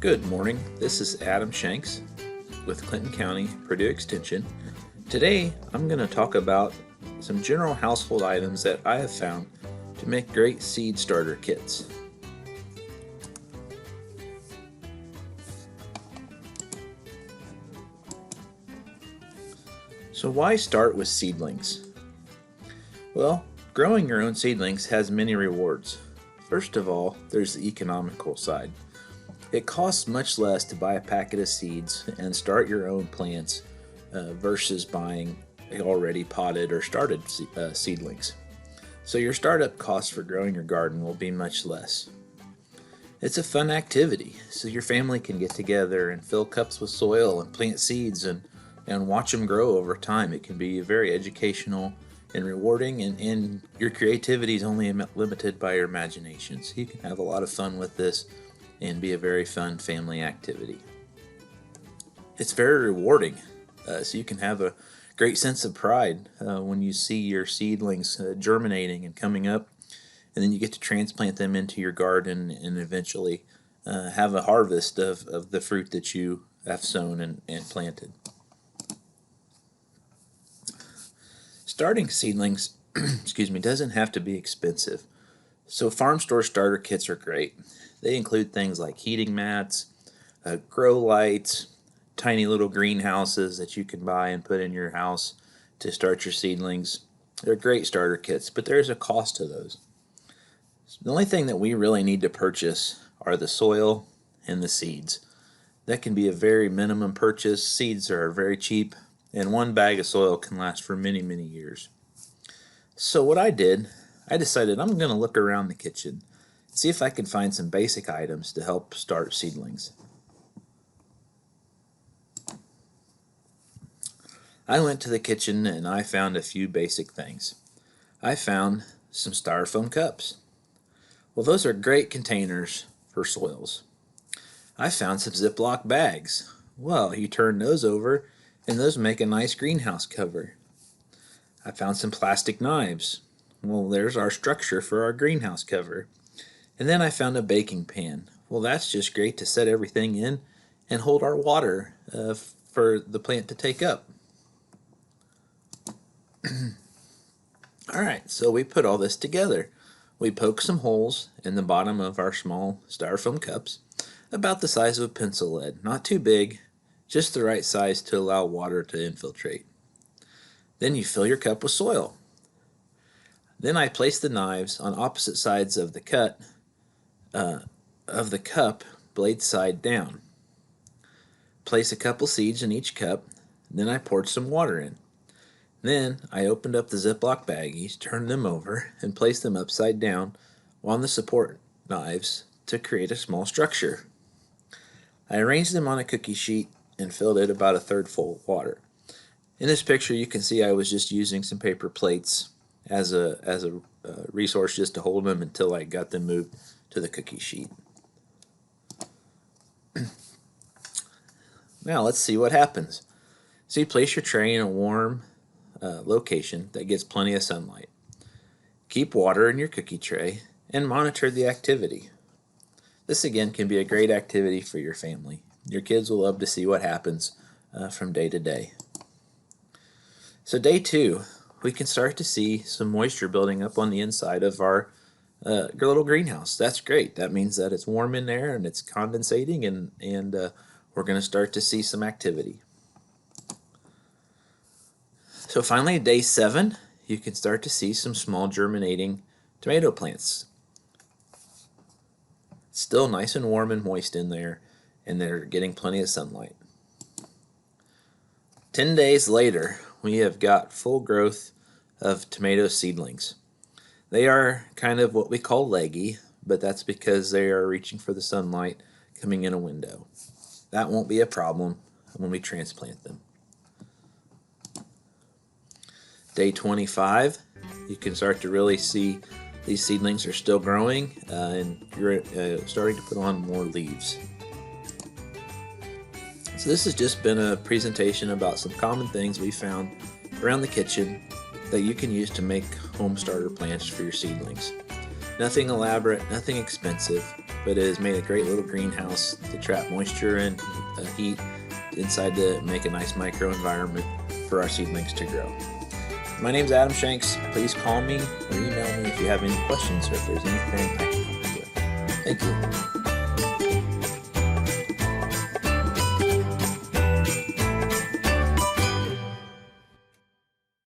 Good morning, this is Adam Shanks with Clinton County, Purdue Extension. Today I'm going to talk about some general household items that I have found to make great seed starter kits. So why start with seedlings? Well, growing your own seedlings has many rewards. First of all, there's the economical side. It costs much less to buy a packet of seeds and start your own plants versus buying already potted or started seedlings. So your startup costs for growing your garden will be much less. It's a fun activity, so your family can get together and fill cups with soil and plant seeds and watch them grow over time. It can be very educational and rewarding, and your creativity is only limited by your imagination. So you can have a lot of fun with this and be a very fun family activity. It's very rewarding, so you can have a great sense of pride when you see your seedlings germinating and coming up, and then you get to transplant them into your garden and eventually have a harvest of the fruit that you have sown and planted. Starting seedlings doesn't have to be expensive. So farm store starter kits are great. They include things like heating mats, grow lights, tiny little greenhouses that you can buy and put in your house to start your seedlings. They're great starter kits, but there's a cost to those. The only thing that we really need to purchase are the soil and the seeds. That can be a very minimum purchase. Seeds are very cheap, and one bag of soil can last for many, many years. So what I decided I'm going to look around the kitchen, see if I can find some basic items to help start seedlings. I went to the kitchen and I found a few basic things. I found some styrofoam cups. Well, those are great containers for soils. I found some Ziploc bags. Well, you turn those over and those make a nice greenhouse cover. I found some plastic knives. Well, there's our structure for our greenhouse cover. And then I found a baking pan. Well, that's just great to set everything in and hold our water for the plant to take up. Alright, so we put all this together. We poke some holes in the bottom of our small styrofoam cups, about the size of a pencil lead. Not too big, just the right size to allow water to infiltrate. Then you fill your cup with soil. Then I place the knives on opposite sides of the cup, blade side down. Place a couple seeds in each cup. Then I poured some water in. Then I opened up the Ziploc baggies, turned them over, and placed them upside down on the support knives to create a small structure. I arranged them on a cookie sheet and filled it about a third full of water. In this picture you can see I was just using some paper plates as a resource just to hold them until I got them moved to the cookie sheet. Now let's see what happens. So you place your tray in a warm location that gets plenty of sunlight. Keep water in your cookie tray and monitor the activity. This again can be a great activity for your family. Your kids will love to see what happens from day to day. So day 2, we can start to see some moisture building up on the inside of our little greenhouse. That's great. That means that it's warm in there and it's condensating, and we're going to start to see some activity. So finally, day 7, you can start to see some small germinating tomato plants. It's still nice and warm and moist in there, and they're getting plenty of sunlight. 10 days later, we have got full growth of tomato seedlings. They are kind of what we call leggy, but that's because they are reaching for the sunlight coming in a window. That won't be a problem when we transplant them. Day 25, you can start to really see these seedlings are still growing and you're starting to put on more leaves. So this has just been a presentation about some common things we found around the kitchen that you can use to make home starter plants for your seedlings. Nothing elaborate, nothing expensive, but it has made a great little greenhouse to trap moisture and heat inside to make a nice microenvironment for our seedlings to grow. My name's Adam Shanks. Please call me or email me if you have any questions or if there's anything I can help you with. Thank you.